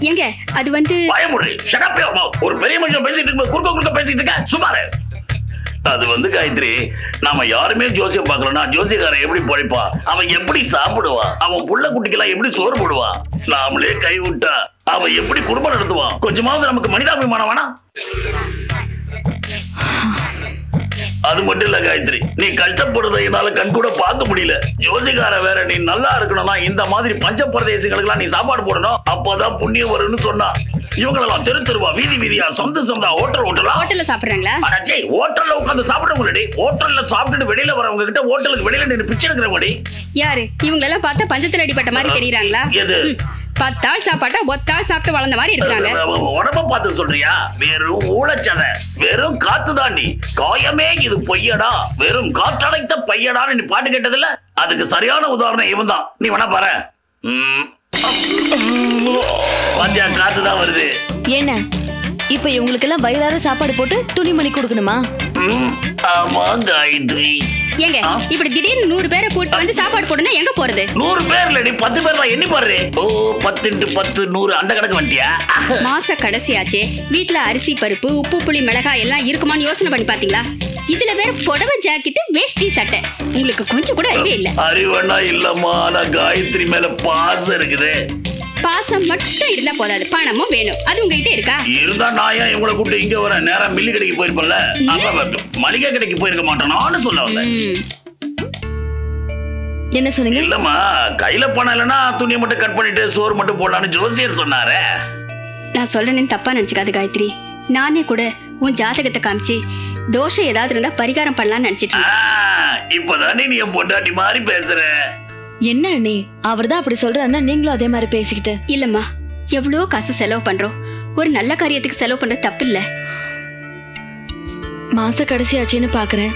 எங்க அது வந்து பயமுடி ஷட் அப் ஒரு பெரிய மனுஷன் பேசிட்டு இருக்கு குறுக்க பேசிட்டு இருக்க சுமாரு அது வந்து காயத்ரி நாம யாருமே ஜோசியம் பார்க்கலன்னா ஜோசியக்காரன் எப்படி பழைப்பா அவன் எப்படி சாப்பிடுவான் அவன் புள்ள குட்டிக்கெல்லாம் எப்படி சோறு போடுவான் நாமளே கை விட்டா அவன் எப்படி குடும்பம் நடத்துவான் கொஞ்சமாவது நமக்கு மனிதாபிமானம் வேணா அது மட்டும் இல்ல காயத்ரி நீ கஷ்டப்படுறதை என்னால கண் கூட பார்க்க முடியல ஜோசிகார வேற நீ நல்லா இருக்கணும்னா இந்த மாதிரி பஞ்ச பிரதேசங்களுக்கு நீ சாப்பாடு போடணும் அப்பதான் புண்ணியம் வரும்னு சொன்னா இவங்களெல்லாம் தெருவா வீதி வீதியா சொந்த ஹோட்டல்ல சாப்பிடுறாங்களா ஹோட்டல்ல உட்காந்து சாப்பிடுறவங்களடி ஹோட்டல்ல சாப்பிட்டுட்டு வெளியில வரவங்க கிட்ட ஹோட்டலுக்கு வெளியில நின்று பிச்சை எடுக்கிறவடி யாரு இவங்களெல்லாம் பார்த்தா பஞ்சத்துல அடிப்பட்ட மாதிரி தெரியறாங்களா எது 10 ஆள் சாப்பாட்டா ஒத்தாள் சாப்பிட்டு வளர்ந்த மாதிரி இருக்காங்க உடம்ப பார்த்து சொல்றியா வெறும் ஊழச்சதை வெறும் காத்து தாண்டி காயமே இது பொய்யடா வெறும் காற்றடைத்த பையடான்னு நீ பாட்டு கேட்டதில்ல அதுக்கு சரியான உதாரணம் இவன் தான் நீ வேணா பாரு காத்துதான் வருது என்ன இப்ப இவங்களுக்கு எல்லாம் வயிறார சாப்பாடு போட்டு துணிமணி கொடுக்கணுமா ஆமா காயத்ரி ஏங்க இப்படி திடீர்னு 100 பேரை கூட்டி வந்து சாப்பாடு போடுனா எங்க போறது 100 பேர் இல்லடி 10 பேர் தான் எண்ணி பாரு ஓ 10 × 10 100 அந்த கணக்கு வந்துட்டியா மாச கடைசியாச்சே வீட்ல அரிசி பருப்பு உப்பு புளி மிளகாய் எல்லாம் இருக்குமான்னு யோசனை பண்ணி பாத்தீங்களா இதுல வேற புடவை ஜாக்கெட் வேஷ்டி சட்டை உங்களுக்கு கொஞ்சம் கூட அறிவே இல்ல அறிவனா இல்லம்மா நான் காயத்ரி மேல பாசம் இருக்குது பாசம் மட்டும் இருந்தா போதாது பணமும் வேணும் அது உங்ககிட்ட இருக்கா இருந்தா நான் ஏன் இவங்களை கூப்பிட்டு இங்க வர நேரா மில்லி கடைக்கு போயிருப்பேன்ல மளிகை கடைக்கு போயிருக்க மாட்டேன் சொல்ல வந்தேன் என்ன சொன்னீங்க இல்லம்மா கையில பணம் இல்லைன்னா துணியை மட்டும் கட் பண்ணிட்டு சோறு மட்டும் போடலான்னு ஜோசியர் சொன்னாரே நான் சொல்றேன்னு தப்பா நினைச்சுக்காது காயத்ரி நானே கூட உன் ஜாதகத்தை காமிச்சு தோஷம் ஏதாவது இருந்தா பரிகாரம் பண்ணலாம்னு நினைச்சிட்டு இப்பதானே நீ என் பொண்டாட்டி மாதிரி பேசுற என்ன நீ அவர்தான் அப்படி சொல்றாருன்னா நீங்களும் அதே மாதிரி பேசிக்கிட்டு இல்லம்மா எவ்வளோ காசு செலவு பண்றோம் ஒரு நல்ல காரியத்துக்கு செலவு பண்ற தப்பு இல்ல மாச கடைசி ஆச்சுன்னு பாக்குறேன்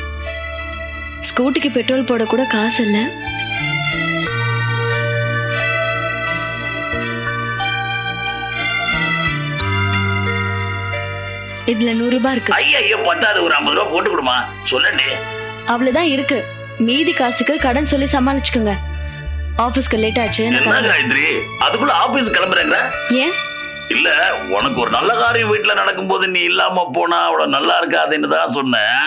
ஸ்கூட்டிக்கு பெட்ரோல் போட கூட காசு இல்ல இதுல 100 ரூபாய் இருக்கு ஐயோ பத்தாது ஒரு 50 ரூபாய் போட்டு கொடுமா சொல்லு அவ்வளவுதான் இருக்கு மீதி காசுக்கு கடன் சொல்லி சமாளிச்சுக்கோங்க ஆபீஸ்க்கு லேட் ஆச்சு காயத்ரி அதுக்குள்ள ஆபீஸ் கிளம்புறேங்க ஏன் இல்ல உனக்கு ஒரு நல்ல காரியம் வீட்டுல நடக்கும்போது நீ இல்லாம போனா அவ்வளவு நல்லா இருக்காதுன்னு தான் சொன்னேன்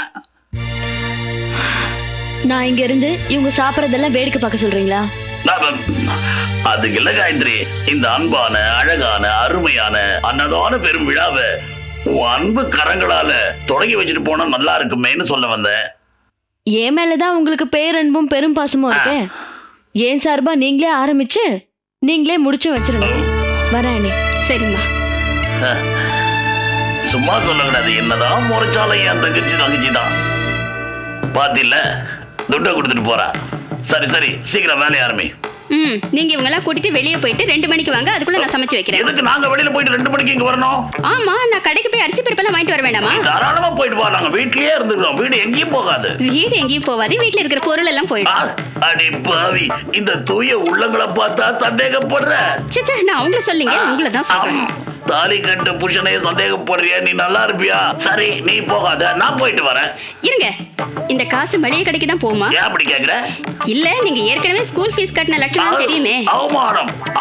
நான் இங்க இருந்து இவங்க சாப்பிடறதெல்லாம் வேடிக்கை பார்க்க சொல்றீங்களா அதுக்கு இல்ல காயத்ரி இந்த அன்பான அழகான அருமையான அன்னதான பெரும் விழாவை உன் அன்பு கரங்களால தொடங்கி வச்சுட்டு போனா நல்லா இருக்குமேன்னு சொல்ல வந்தேன் என் மேலதான் உங்களுக்கு பேரன்பும் பெரும் பாசமும் இருக்கு ஏன் சார்பா நீங்களே ஆரம்பிச்சு நீங்களே முடிச்சு வச்சிருங்க வரேன் சரிம்மா சும்மா சொல்லக்கூடாது என்னதான் முறைச்சாலும் என் தங்கச்சி தான் பாத்தில துட்டை கொடுத்துட்டு போறா சரி சீக்கிரம் வேலையை ஆரம்பி நீங்க இவங்க எல்லாம் கூட்டிட்டு வெளியே போயிட்டு 2 மணிக்கு வாங்க அதுக்குள்ள நான் சமைச்சு வைக்கிறேன் எதுக்கு நாங்க வெளியில போயிட்டு 2 மணிக்கு இங்க வரணும் ஆமா நான் கடைக்கு போய் அரிசி பருப்பு எல்லாம் வாங்கிட்டு வர வேண்டாமா தாராளமா போயிட்டு வா நாங்க வீட்லயே இருந்துக்கிறோம் வீடு எங்கேயும் போகாது வீடு எங்கேயும் போகாது வீட்ல இருக்கிற பொருள் எல்லாம் போயிடும் அடி பாவி இந்த தூய உள்ளங்களை பார்த்தா சந்தேகப்படுற சச்சா நான் அவங்கள சொல்லுங்க உங்களை தான் சொல்றேன் தாலி கட்ட புருஷனையே சந்தேகப்படுறியா நீ நல்லா இருப்பியா சரி நீ போகாத நான் போயிட்டு வரேன் இருங்க இந்த காசு மளிகை கடைக்கு தான் போகுமா ஏன் அப்படி கேக்குற இல்ல நீங்க ஏற்கனவே ஸ்கூல் ஃபீஸ் கட்டின லட்சம் தெரியுமே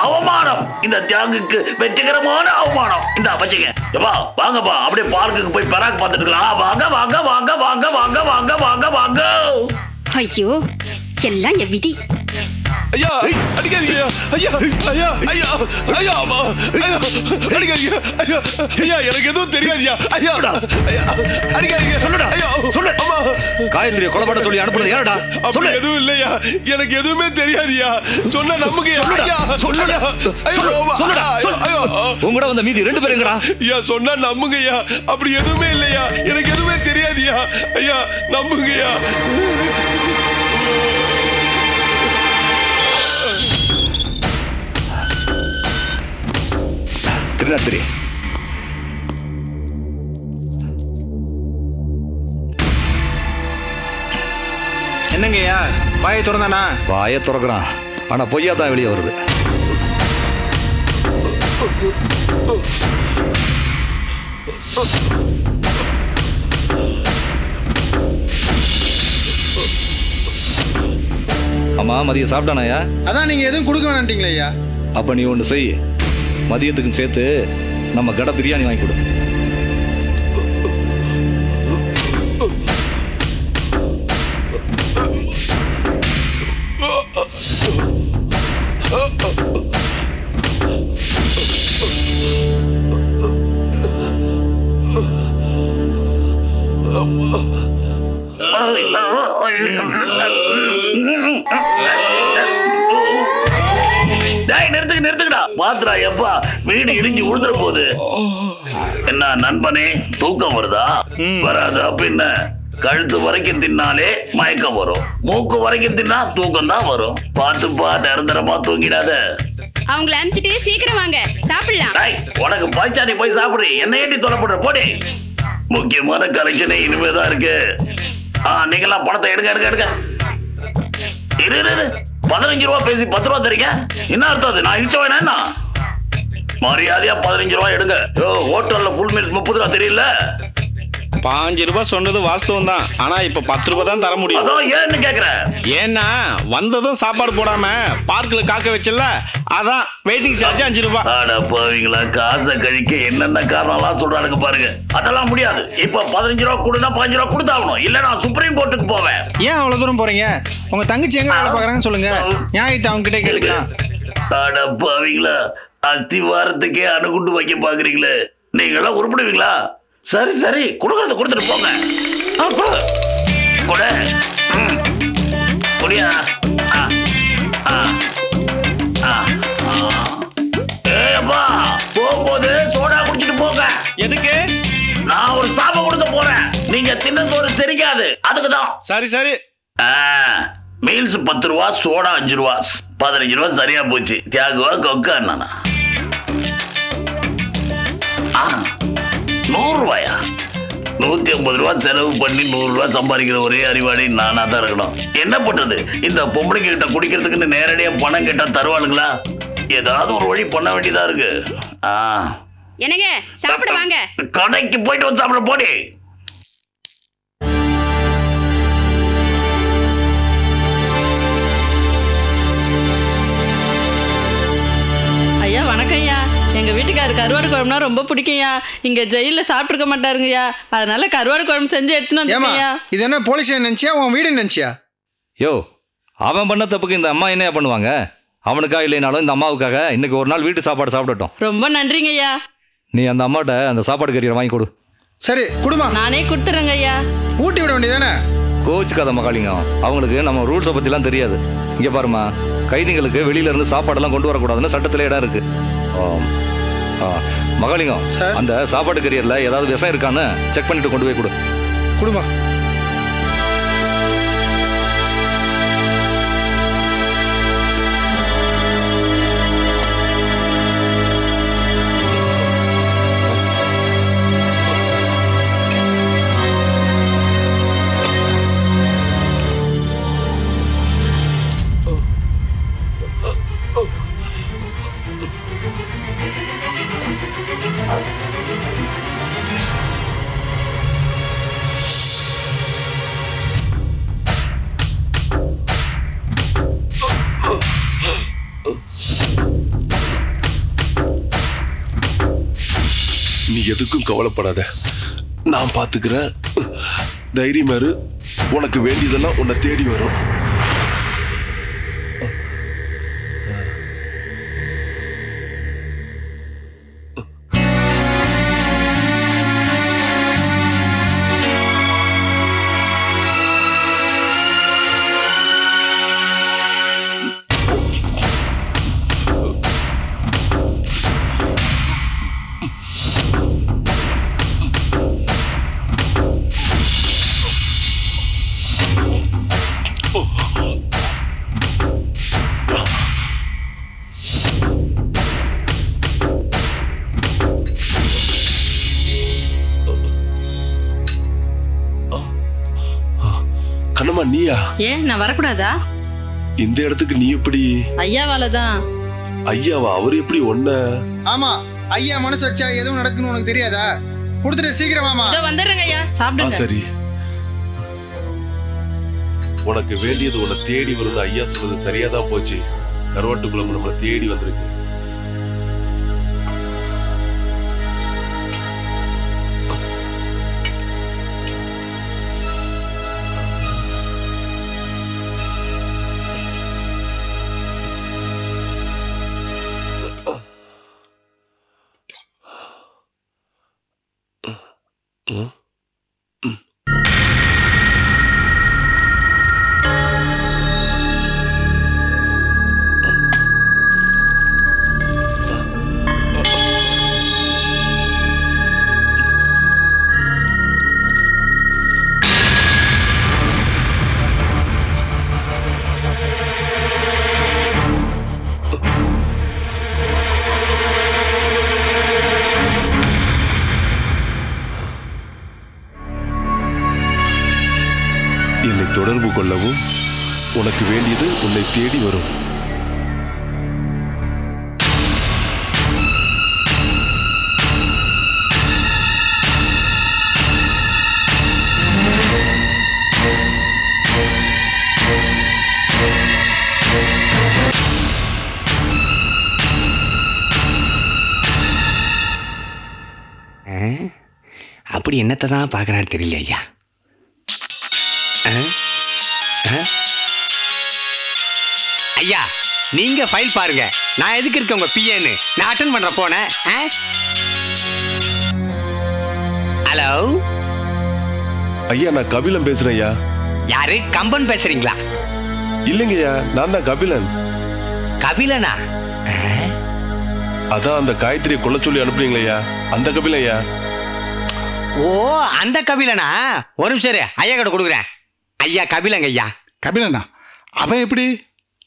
அவமானம் இந்த தியாகுக்கு வெற்றிகரமான அவமானம் இந்த வச்சுங்க எப்பா வாங்கப்பா அப்படியே பார்க்குக்கு போய் பராக் பார்த்துட்டு இருக்கலாம் வாங்க ஐயோ எல்லாம் என் விதி ஐயா அடிக்காதீங்க ஐயா ஐயா ஐயா ஐயா அடிக்காதீங்க ஐயா ஐயா எனக்கு எதுவும் தெரியாதுயா ஐயா அடிக்காதீங்க சொல்லுடா சொல்லு அம்மா காயத்ரியை கொலை பண்ண சொல்லி அனுப்புறது யாரடா சொல்லு எதுவும் இல்லையா எனக்கு எதுவுமே தெரியாதுயா சொன்னா நம்புங்க ஐயா சொல்லுடா சொல்லுடா ஐயோ உங்கட வந்த மீதி 2 பேர் எங்கடா ஐயா சொன்னா நம்புங்கய்யா அப்படி எதுவுமே இல்லையா எனக்கு எதுவுமே தெரியாதுயா ஐயா நம்புங்கய்யா திருநாத்திரி என்னங்கய்யா வாயை திறந்தானா வாயை திறக்கிறான் ஆனா பொய்யா தான் வெளியே வருது அம்மா மதியம் சாப்பிட்டானாயா? அதான் நீங்க எதுவும் கொடுக்க வேணாம்ட்டீங்களே ஐயா. அப்ப நீ ஒன்று செய், மதியத்துக்கும் சேர்த்து நம்ம கடை பிரியாணி வாங்கி கொடு. நிறுத்துக்கடா பாத்ரா. எப்பா வீடு இடிஞ்சு உழுதுற போகுது. என்ன நண்பனே, தூக்கம் வருதா? வராதா பின்ன? கழுத்து வரைக்கும் தின்னாலே மயக்கம் வரும், மூக்கு வரைக்கும் தின்னா தூக்கம் தான் வரும். பாத்துப்பா, நிரந்தரமா தூங்கிடாத. அவங்கள அனுப்பிச்சிட்டு சீக்கிரம் வாங்க, சாப்பிடலாம். உனக்கு பாய்ச்சா நீ போய் சாப்பிடு, என்ன ஏட்டி தொலைப்படுற போடி. முக்கியமான கலெக்ஷனே இனிமேதான் இருக்கு. நீங்கெல்லாம் பணத்தை எடுங்க எடுங்க எடுங்க. இரு 15 ரூபா பேசி 10 ரூபா தரீங்க, என்ன அர்த்தம் அது? நான் இழிச்ச வேணா? மரியாதையா 15 ரூபா எடுங்க. ஹோட்டல்ல ஃபுல் மீல்ஸ் 30 ரூபா தெரியல. 5 ரூபாய் சொன்னது வாஸ்தவம் தான். ஆனா இப்ப 10 ரூபாய் தான் தர முடியும். அதான் ஏன்னு கேக்குறேன். ஏன்னா வந்ததும் சாப்பாடு போடாம பார்க்ல காக்க வச்சல, அதான் வெயிட்டிங் சார்ஜ் 5 ரூபாய். அட பாவீங்களா, காசை கழிக்க என்னென்ன காரணம்லாம் சொல்றானுங்க பாருங்க. அதெல்லாம் முடியாது. இப்ப 15 ரூபா கொடுனா 15 ரூபா கொடுத்தாகணும், இல்ல நான் சுப்ரீம் கோர்ட்டுக்கு போவேன். ஏன் அவ்வளவு தூரம் போறீங்க? உங்க தங்கச்சி எங்க வேலை பாக்குறாங்கன்னு சொல்லுங்க, நியாயத்தை அவங்க கிட்ட கேட்கலாம். அட பாவீங்களா, அஸ்திவாரத்துக்கே அணுகுண்டு வைக்க பாக்குறீங்களே, நீங்களாம் உருப்பிடுவீங்களா? சரி சரி, கொடுக்கறத கொடுத்துட்டு போங்க. குடியா போகும்போது சோடா குடிச்சிட்டு போங்க. எதுக்கு? நான் ஒரு சாபம் கொடுக்க போறேன். நீங்க தின்ன சோறு செரிக்காது, அதுக்குதான். சரி சரி. மீல்ஸ் 10 ரூபா, சோடா 5 ரூபா, 15 ரூபா சரியா போச்சு. தியாகுவா கொக்கா நானா? 100 ரூபாயா? 150 ரூபா செலவு பண்ணி 100 ரூபா சம்பாதிக்கிற ஒரே அறிவாளி நானா தான் இருக்கணும். என்ன பண்றது? இந்த பொம்பளைங்க கிட்ட குடிக்கிறதுக்குன்னு நேரடியா பணம் கேட்டா தருவானுங்களா? ஏதாவது ஒரு வழி பண்ண வேண்டியதா இருக்கு. என்னங்க சாப்பிட வாங்க. கடைக்கு போயிட்டு வந்து சாப்பிட போடி. ஐயா வணக்கம் ஐயா. எங்க வீட்டுக்காரரு கருவாடு குழம்புனா ரொம்ப பிடிக்கும்யா. இங்க ஜெயில சாப்பிட்டுருக்க மாட்டாருங்கய்யா, அதனால கருவாடு குழம்பு செஞ்சு எடுத்துன்னு வந்துருக்கேன்யா. இது என்ன போலீஸ் நினைச்சியா உன் வீடு நினைச்சியா? யோ, அவன் பண்ண தப்புக்கு இந்த அம்மா என்னையா பண்ணுவாங்க? அவனுக்கா இல்லைனாலும் இந்த அம்மாவுக்காக இன்னைக்கு ஒரு நாள் வீட்டு சாப்பாடு சாப்பிடட்டும். ரொம்ப நன்றிங்க ஐயா. நீ அந்த அம்மாட்ட அந்த சாப்பாடு கறியை வாங்கி கொடு. சரி குடுமா, நானே கொடுத்துறேங்க ஐயா. ஊட்டி விட வேண்டியதானே? கோச்சுக்காத மகாலிங்கம், அவங்களுக்கு நம்ம ரூல்ஸை பற்றிலாம் தெரியாது. இங்கே பாருமா, கைதிங்களுக்கு வெளியில இருந்து சாப்பாடெல்லாம் கொண்டு வரக்கூடாதுன்னு சட்டத்தில் இடம் இருக்கு. மகாலிங்கம், அந்த சாப்பாடு கரியர்ல ஏதாவது விஷம் இருக்கான்னு செக் பண்ணிட்டு கொண்டு போய் கொடு. குடுமா. நீ எதுக்கும் கவலைப்படாத, நான் பாத்துக்கிறேன். தைரியமா இரு, உனக்கு வேண்டியதெல்லாம் உன்னை தேடி வரும். கண்ணம்மா, நீயா? ஏன் நான் வரக்கூடாதா? இந்த இடத்துக்கு நீ எப்படி? ஐயாவாலதான். ஐயாவா? அவர் எப்படி ஒன்ன? ஆமா, ஐயா மனசு வச்சா எதுவும் நடக்குன்னு உனக்கு தெரியாதா? கொடுத்துட்டு சீக்கிரமாமா. வந்துடுறேங்க ஐயா, சாப்பிடுங்க. சரி, உனக்கு வேண்டியது உன்னை தேடி வருது. ஐயா சொல்றது சரியாதான் போச்சு. கருவாட்டு குழம்பு நம்மளை தேடி வந்திருக்கு. என்னை தொடர்பு கொள்ளவும் உனக்கு வேண்டியது உன்னை தேடி வரும். அப்படி என்னத்தை தான் பார்க்குறான்னு தெரியல ஐயா. ஐயா நீங்க ஃபைல் பாருங்க, நான் எதுக்கு இருக்க உங்க பிஏன்னு நான் அட்டன் பண்ற போனேன். ஹலோ ஐயா, நான் கபிலன் பேசுறேன் ஐயா. யாரு? கம்பன் பேசுறீங்களா? இல்லைங்க ஐயா, நான் தான் கபிலன். கபிலனா? அதான் அந்த காயத்ரியை கொல்ல சொல்லி அனுப்புறீங்களா ஐயா, அந்த கபிலன் ஐயா. ஓ அந்த கபிலனா? ஒரு நிமிஷம் ஐயா கிட்ட கொடுக்குறேன். ஐயா கபிலங்க ஐயா. கபிலனா? அவன் எப்படி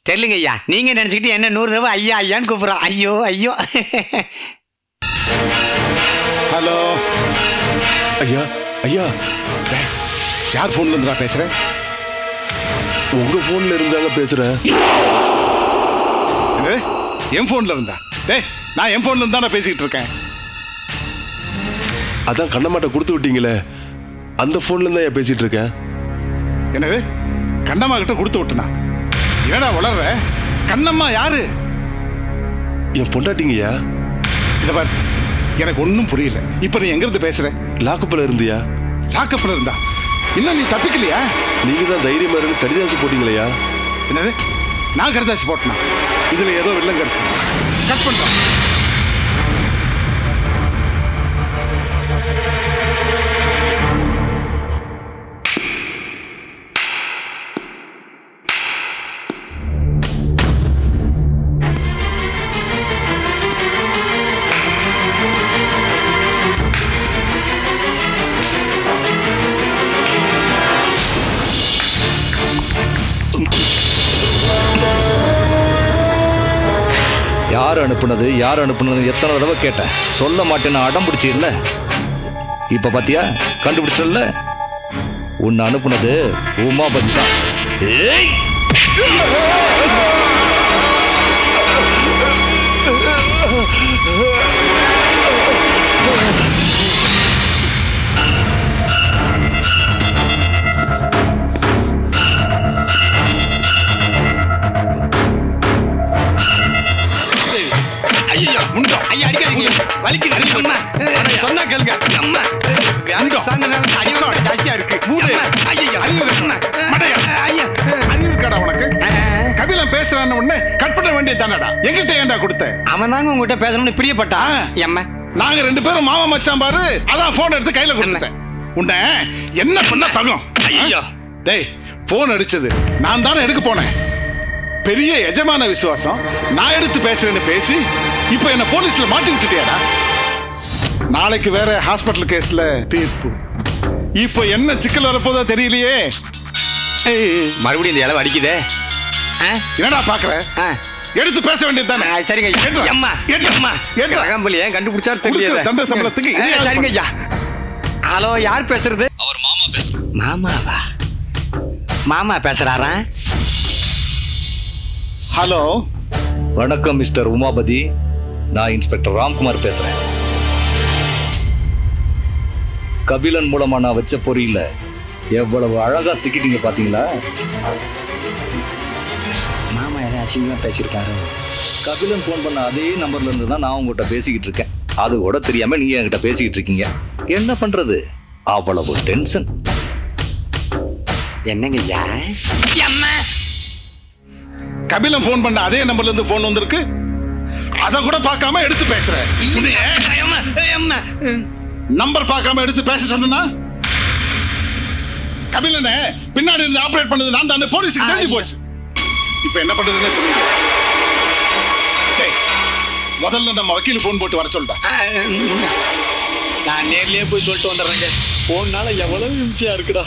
தெரியலங்க ஐயா, நீங்க நினைச்சுக்கிட்டு என்ன 100 தடவை ஐயா ஐயான்னு கூப்பிடுறான். ஐயோ ஐயோ. ஹலோ ஐயா. ஐயா யார் போன்ல இருந்தா பேசுறேன்? உங்க போன்ல இருந்தாங்க பேசுறேன். என் போன்ல இருந்தா? டேய், நான் என் போன்ல இருந்தா பேசிக்கிட்டு இருக்கேன். அதான் கண்ணம்மாட்ட கொடுத்து விட்டீங்களே, அந்த போன்ல இருந்தா பேசிட்டு இருக்கேன். என்னது? கண்ணம்மா கிட்ட கொடுத்து விட்டுனா? என்னடா வளர்ற? கண்ணம்மா யாரு? என் பொண்டாட்டிங்கய்யா. இத பாரு, எனக்கு ஒன்னும் புரியல. இப்ப நீ எங்க இருந்து பேசுற? லாக்கப்ல இருந்தியா? லாக்கப்ல இருந்தா? இன்னும் நீ தப்பிக்கலையா? நீங்க தான் தைரியமா இருந்து கடிதாசி போட்டீங்களையா? என்னது? நான் கடிதாசி போட்டனா? இதுல ஏதோ வில்லங்க இருக்கு. கட் பண்றேன். யார் அனுப்புனது எத்தனை தடவை கேட்டேன், சொல்ல மாட்டேன்னு அடம் பிடிச்சி இல்ல. இப்ப பாத்தியா, கண்டுபிடிச்சல. உன்னை அனுப்புனது உமாபதி தான். ஏய் ஐயா அடிக்காதீங்க, வலிக்குது. அம்மா சொன்னா கேளுங்க. அம்மா ஜாஸ்தியா இருக்கு. அறிவுக்காடா உனக்கு? கபிலன் பேசுறான்னு உடனே கட் பண்ண வேண்டியது தானடா. எங்கிட்ட ஏன்டா கொடுத்த? அவன் தாங்க உங்ககிட்ட பேசணும்னு பிரியப்பட்டா. அம்மா நாங்க 2 பேரும் மாமா மச்சான் பாரு. அதான் போன் எடுத்து கையில கொடுத்தேன். உன்னை என்ன பண்ண தகும்? ஐயோ டேய், போன் அடிச்சது நான் தானே எடுக்க போனேன். பெரிய எஜமான விசுவாசம். நான் எடுத்து பேசுறேன்னு பேசி இப்ப என்ன போலீஸ்ல மாட்டி விட்டுட்டியாடா. நாளைக்கு வேற ஹாஸ்பிட்டல் கேஸ்ல தீர்ப்பு. இப்ப என்ன சிக்கல் வரப்போதோ தெரியலையே. மறுபடியும் இந்த இளவு அடிக்குதே. என்னடா பாக்குற? எடுத்து பேச வேண்டியது தானே. சரிங்க ஐயா. அம்மா அம்மா ரகம்பலி ஏன் கண்டுபிடிச்சாரு தெரியல. தண்ட சம்பளத்துக்கு சரிங்க ஐயா. ஹலோ, யார் பேசுறது? அவர் மாமா பேசுறாரு. மாமாவா? மாமா பேசுறாரா? ஹலோ வணக்கம் மிஸ்டர் உமாபதி, நான் இன்ஸ்பெக்டர் ராம்குமார் பேசுறேன். கபிலன் மூலமா நான் வச்ச பொறியில எவ்வளவு அழகா சிக்கிட்டீங்க பாத்தீங்களா? மாமா ஏதாவது அசிங்கமா பேசியிருக்காரு. கபிலன் போன் பண்ண அதே நம்பர்ல இருந்து தான் நான் உங்ககிட்ட பேசிக்கிட்டு இருக்கேன். அது கூட தெரியாம நீங்க என்கிட்ட பேசிக்கிட்டு இருக்கீங்க. என்ன பண்றது, அவ்வளவு டென்ஷன். என்னங்க ஐயா? கபிலன் போன் பண்ண அதே நம்பர்ல இருந்து போன் வந்திருக்கு. அத கூட பார்க்காம எடுத்து பேசுற. நம்பர் பார்க்காம எடுத்து பேச சொன்னா கபிலனே பின்னாடி இருந்து ஆபரேட் பண்ணது நான் தான் போலீஸுக்கு தெரிஞ்சு போச்சு. இப்ப என்ன பண்றதுன்னு தெரியல. முதல்ல நம்ம வக்கீல் போன் போட்டு வர சொல்லிட்டேன். நான் நேர்லயே போய் சொல்லிட்டு வந்துடுறேங்க. போனால எவ்வளவு இம்சையா இருக்குடா.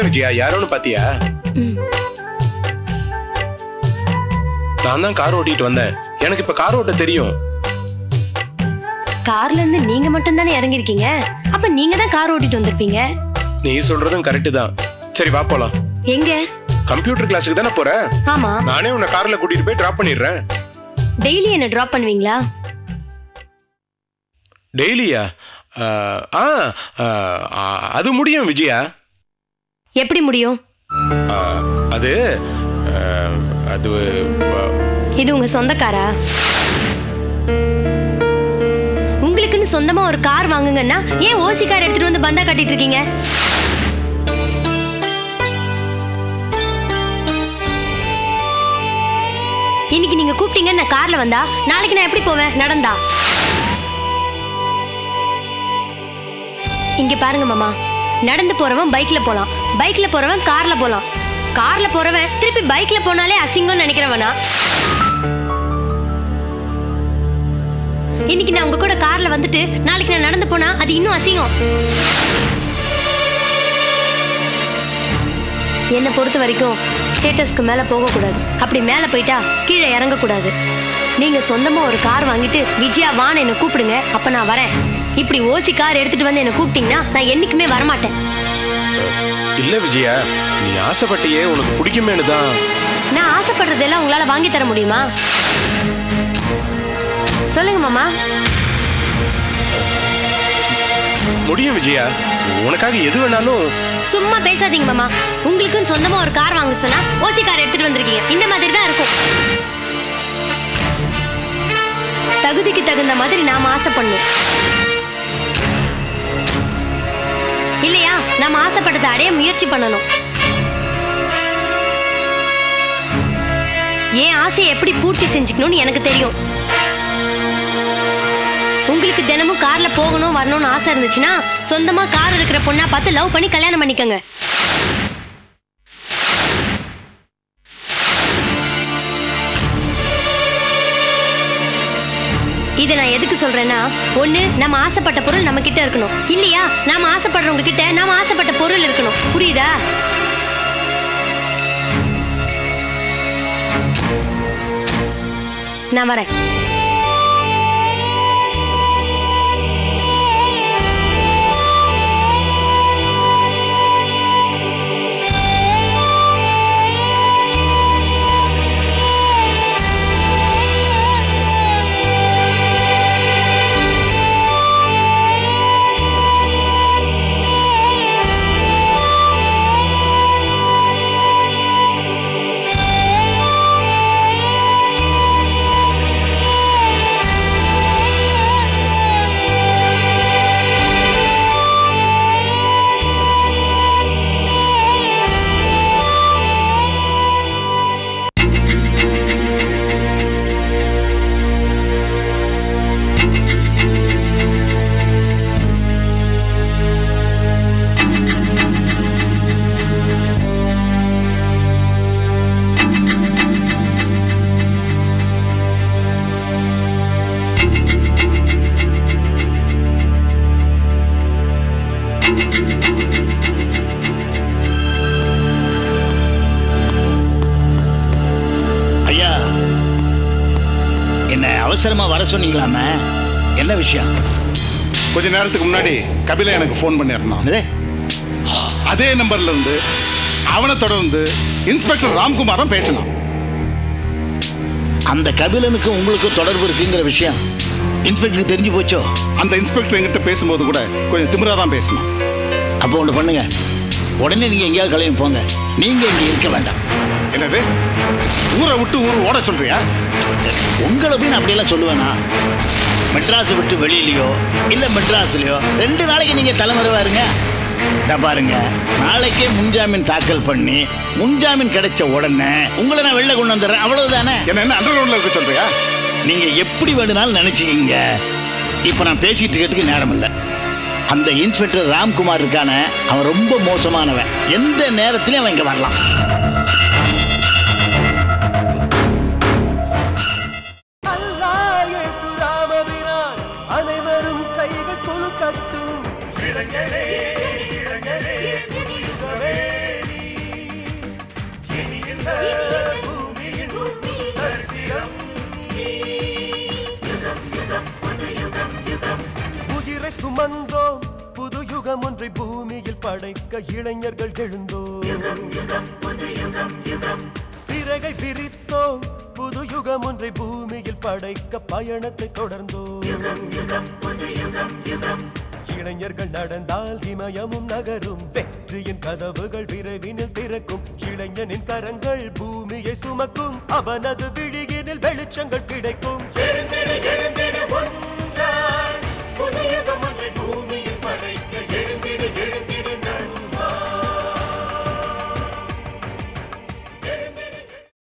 விஜயா, யாரோன்னு பாத்தியா? நான் தான் கார் ஓட்டிட்டு வந்தேன். எனக்கு இப்ப கார் ஓட்ட தெரியும். கார்ல இருந்து நீங்க மட்டும் தானே இறங்கி இருக்கீங்க. அப்ப நீங்க தான் கார் ஓட்டிட்டு வந்திருப்பீங்க. நீ சொல்றதும் கரெக்ட் தான். சரி வா போலாம். எங்க? கம்ப்யூட்டர் கிளாஸுக்கு தானே போற? ஆமா. நானே உன்னை கார்ல கூட்டிட்டு போய் டிராப் பண்ணிடுறேன். டெய்லி என்ன டிராப் பண்ணுவீங்களா? டெய்லியா? அது முடியும் விஜயா. எப்படி முடியும்? அது அது இது உங்க சொந்த காரா? உங்களுக்குன்னு சொந்தமா ஒரு கார் வாங்குங்கன்னா ஏன் ஓசி கார் எடுத்துட்டு வந்து பந்தா கட்டிட்டு இருக்கீங்க? இன்னைக்கு நீங்க கூப்பிட்டீங்க, நான் கார்ல வந்தா நாளைக்கு நான் எப்படி போவேன்? நடந்தா? இங்க பாருங்க மாமா, நடந்து போறவன் பைக்ல போலாம், பைக்ல போறவன் கார்ல போலாம், கார்ல போறவன் திருப்பி பைக்ல போனாலே அசிங்கம்னு நினைக்கிறவனா? இன்னைக்கு நான் உங்க கூட கார்ல வந்துட்டு நாளைக்கு நான் நடந்து போனா அது இன்னும் அசிங்கம். என்னை பொறுத்த வரைக்கும் ஸ்டேட்டஸ்க்கு மேல போக கூடாது. அப்படி மேல போயிட்டா கீழே இறங்க கூடாது. நீங்க சொந்தமா ஒரு கார் வாங்கிட்டு விஜயா வான்னு என்ன கூப்பிடுங்க, அப்ப நான் வரேன். இப்படி ஓசி கார் எடுத்துட்டு வந்து என்ன கூப்பிட்டீங்கன்னா நான் என்னைக்குமே வரமாட்டேன். இல்ல விஜயா, நீ ஆசைப்பட்டியே, உனக்கு பிடிக்குமேனு தான். நான் ஆசைப்படுறதெல்லாம் உங்களால வாங்கி தர முடியுமா? சொல்லுங்க மாமா. முடியும் விஜயா, உனக்காக எது வேணாலும். சும்மா பேசாதீங்க மாமா. உங்களுக்குன்னு சொந்தமா ஒரு கார் வாங்க சொன்னா ஓசி கார் எடுத்துட்டு வந்திருக்கீங்க. இந்த மாதிரி தான் இருக்கும். தகுதிக்கு தகுந்த மாதிரி நாம ஆசைப்படணும் இல்லையா? நாம ஆசைப்பட்டதை அடைய முயற்சி பண்ணணும். என் ஆசையை எப்படி பூர்த்தி செஞ்சுக்கணும்னு எனக்கு தெரியும். உங்களுக்கு தினமும் கார்ல போகணும் வரணும்னு ஆசை இருந்துச்சுன்னா சொந்தமா கார் இருக்கிற பொண்ணா பார்த்து லவ் பண்ணி கல்யாணம் பண்ணிக்கங்க. இதை நான் எதுக்கு சொல்றேன்னா, ஒண்ணு நம்ம ஆசைப்பட்ட பொருள் நம்ம கிட்ட இருக்கணும், இல்லையா நாம ஆசைப்படுறவங்க கிட்ட நாம ஆசைப்பட்ட பொருள் இருக்கணும். புரியுதா? நான் வரேன். அவசரமா வர சொன்னீங்களாமே, என்ன விஷயம்? கொஞ்ச நேரத்துக்கு முன்னாடி கபில எனக்கு போன் பண்ணிருந்தான். அதே நம்பர்ல இருந்து அவனை தொடர்ந்து இன்ஸ்பெக்டர் ராம்குமாரும் பேசினான். அந்த கபிலனுக்கு உங்களுக்கு தொடர்பு இருக்குங்கிற விஷயம் இன்ஸ்பெக்டருக்கு தெரிஞ்சு போச்சோ? அந்த இன்ஸ்பெக்டர் என்கிட்ட பேசும்போது கூட கொஞ்சம் திமிரா தான் பேசணும். அப்போ ஒன்று பண்ணுங்க, உடனே நீங்க எங்கேயாவது கிளம்பி போங்க. நீங்க இங்க இருக்க வேண்டாம். என்னது, ஊரை விட்டு ஊர் ஓட சொல்றியா? உங்களை போய் நான் அப்படியெல்லாம் சொல்லுவேனா? மெட்ராஸை விட்டு வெளியிலையோ இல்ல மெட்ராஸ்லயோ 2 நாளைக்கு நீங்க தலைமறைவா இருங்க. பாருங்க, நாளைக்கே முன்ஜாமீன் தாக்கல் பண்ணி முன்ஜாமீன் கிடைச்ச உடனே உங்களை நான் வெளில கொண்டு வந்துடுறேன். அவ்வளவுதானே? என்ன அண்டர் கிரவுண்ட்ல இருக்க சொல்றியா? நீங்க எப்படி வேணும்னாலும் நினைச்சுக்கீங்க. இப்ப நான் பேசிட்டு இருக்கிறதுக்கு நேரம் இல்லை. அந்த இன்ஸ்பெக்டர் ராம்குமார் இருக்கான, அவன் ரொம்ப மோசமானவன். எந்த நேரத்திலையும் அவன் இங்க வரலாம். அனைவரும் கைகள் குலுக்கட்டும். இளைஞரே இளைஞரே புதுயுகமே நீ. இனி இந்த பூமியின் சரித்திரம் நீ. யுகம் யுகம் புது யுகம் யுகம். உயிரை சுமந்தோம், புது யுகம் ஒன்றை பூமியில் படைக்க இளைஞர்கள் எழுந்தோம். யுகம் யுகம் புது யுகம் யுகம். சிறகை பிரித்தோம், புது யுகம் ஒன்றை பூமியில் படைக்க பயணத்தை தொடர்ந்தோம். யுகம் யுகம் புது யுகம் யுகம். இளைஞர்கள் நடந்தால் இமயமும் நகரும், வெற்றியின் கதவுகள் விரைவினில் திறக்கும். இளைஞனின் கரங்கள் பூமியை சுமக்கும், அவனது விழியினில் வெளிச்சங்கள் கிடைக்கும்.